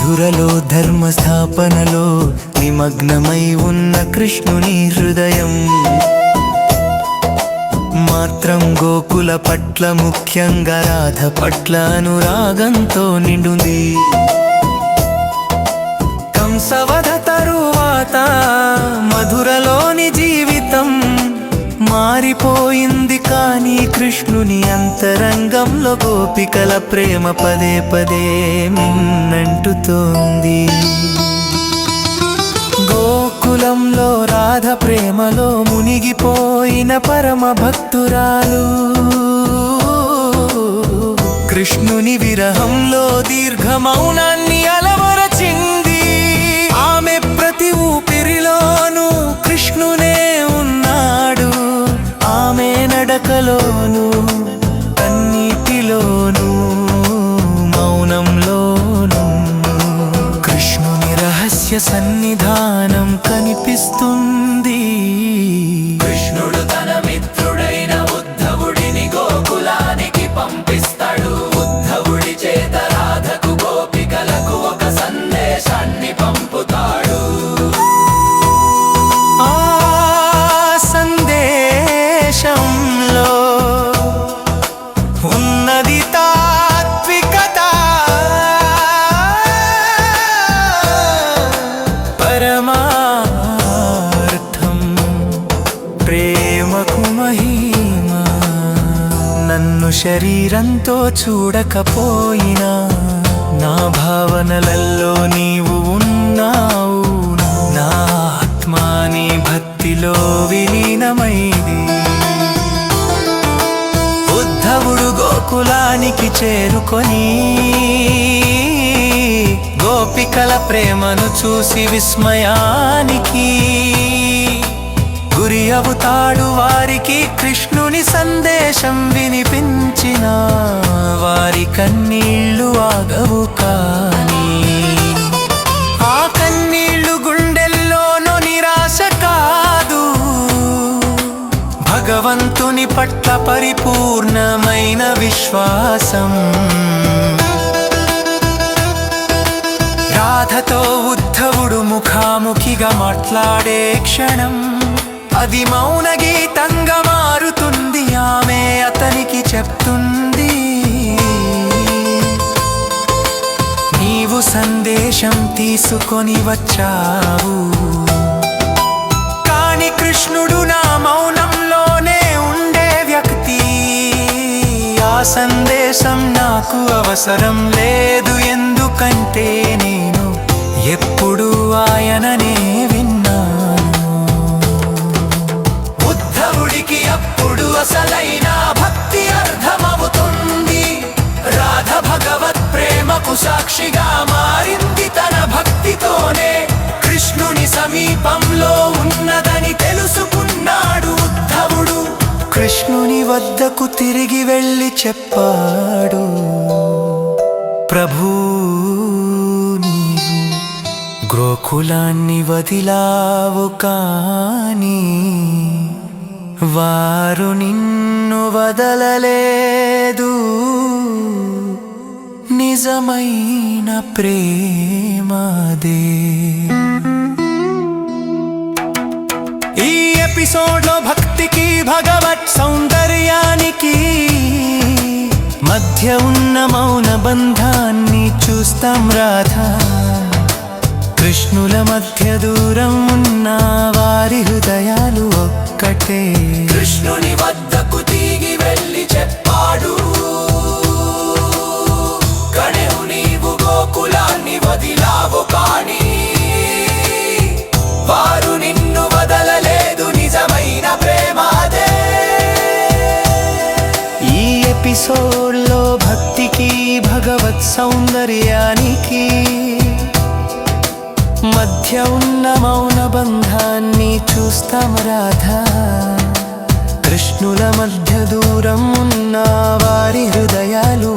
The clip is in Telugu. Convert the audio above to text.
మధురలో ధర్మస్థాపనలో నిమగ్నమై ఉన్న కృష్ణుని హృదయం మాత్రం గోకుల పట్ల, ముఖ్యంగా రాధ పట్ల అనురాగంతో నిండుంది. కంసవధ తరువాత మధురలోని జీవితం మారిపోయింది. కానీ కృష్ణుని అంతరంగంలో గోపికల ప్రేమ పదే పదే మిన్నంటుతోంది. గోకులంలో రాధ ప్రేమలో మునిగిపోయిన పరమ భక్తురాలు. కృష్ణుని విరహంలో దీర్ఘ మౌనాన్ని అలవరచింది. ఆమె ప్రతి ఊపిరిలోనూ కృష్ణునే ఉన్నాడు. ఆమె నడకలోను, కన్నీటిలోను, మౌనంలోను కృష్ణుని రహస్య సన్నిధానం కనిపిస్తుంది. కృష్ణుడు తన మిత్రుడైన ఉద్ధవుడిని గోకులానికి పంపిస్తాడు. ఉద్ధవుడి చేత రాధకు, గోపికలకు ఒక సందేశాన్ని పంపుతాడు. ఆ సందేశంలో ఉన్నది తాత్వికత, పరమార్థం, ప్రేమకు మహిమ. నన్ను శరీరంతో చూడకపోయినా నా భావనలలో నీవు ఉన్నావు. నా ఆత్మా నీ భక్తిలో విలీనమైంది. ఉద్ధవుడు గోకులానికి చేరుకొని గోపికల ప్రేమను చూసి విస్మయానికి గురి అవుతాడు. వారికి కృష్ణుని సందేశం వినిపించిన వారి కన్నీళ్లు ఆగవు. కానీ ఆ కన్నీళ్లు గుండెల్లోనూ నిరాశ కాదు, భగవంతుని పట్ల పరిపూర్ణమైన విశ్వాసం. రాధతో ఉద్ధవుడు ముఖాముఖిగా మాట్లాడే క్షణం అది మౌన గీతంగా మారుతుంది. ఆమె అతనికి చెప్తుంది, నీవు సందేశం తీసుకొని వచ్చావు, కాని కృష్ణుడు నా మౌనంలోనే ఉండే వ్యక్తి. ఆ సందేశం నాకు అవసరం లేదు, ఎందుకంటే నేను ఎప్పుడు ఆయననే విన్నాను. ఉద్ధవుడికి అప్పుడు అసలైన భక్తి అర్థమవుతుంది. రాధ భగవత్ ప్రేమకు సాక్షిగా మారింది. తన భక్తితోనే కృష్ణుని సమీపంలో ఉన్నదని తెలుసుకున్నాడు ఉద్ధవుడు. కృష్ణుని వద్దకు తిరిగి వెళ్ళి చెప్పాడు, ప్రభూ నీవు గోకులాన్ని వదిలావు, కానీ వారు నిన్ను వదలలేదు. నిజమైన ప్రేమదే. ఈ ఎపిసోడ్లో భక్తికి, భగవత్ సౌందర్యానికి మధ్య ఉన్న మౌన బంధాన్ని చూస్తాం. రాధా కృష్ణుల మధ్య దూరం ఉన్న వారి హృదయాలు ఒక్కటే. కృష్ణుని వద్దకు తిరిగి వెళ్ళి చెప్పాడు, కణెవు నీవు గోకులాన్ని వదిలావు, కానీ వారు నిన్ను వదలలేదు. నిజమైన ప్రేమ అదే. ఈ ఎపిసోడ్లో భక్తికి, భగవత్ సౌందర్యానికి మధ్య ఉన్న మౌన బంధాన్ని చూస్తాం. రాధా కృష్ణుల మధ్య దూరం ఉన్న వారి హృదయాలు